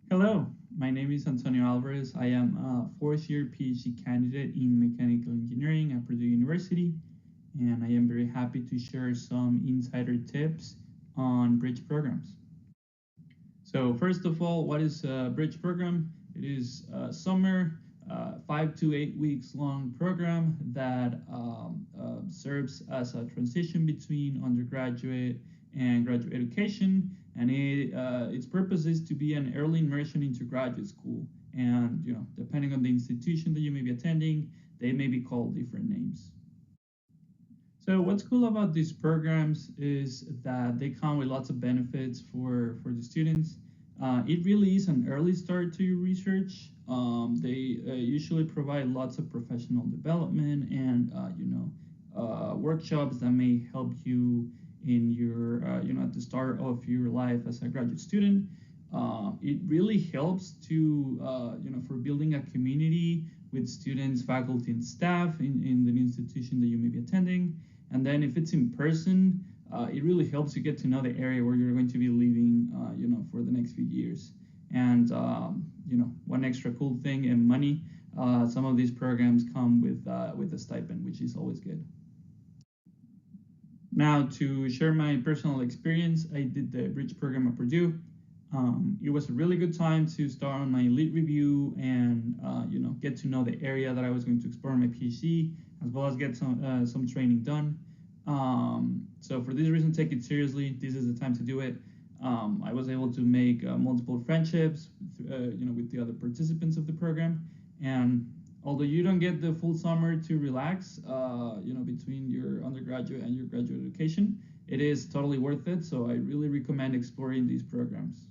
Hello, my name is Antonio Alvarez. I am a fourth year PhD candidate in mechanical engineering at Purdue University, and I am very happy to share some insider tips on bridge programs. So, first of all, what is a bridge program? It is a summer, 5 to 8 weeks long program that serves as a transition between undergraduate and graduate education. And its purpose is to be an early immersion into graduate school. And depending on the institution that you may be attending, they may be called different names. So what's cool about these programs is that they come with lots of benefits for the students. It really is an early start to your research. They usually provide lots of professional development and workshops that may help you in your at the start of your life as a graduate student. It really helps to for building a community with students, faculty, and staff in the institution that you may be attending. And then if it's in person, it really helps you get to know the area where you're going to be living, for the next few years. And one extra cool thing and money. Some of these programs come with a stipend, which is always good. Now, to share my personal experience, I did the bridge program at Purdue. It was a really good time to start on my lit review and get to know the area that I was going to explore in my PhD, as well as get some training done. So for this reason, take it seriously. This is the time to do it. I was able to make multiple friendships, with the other participants of the program, and although you don't get the full summer to relax, between your undergraduate and your graduate education, it is totally worth it. So I really recommend exploring these programs.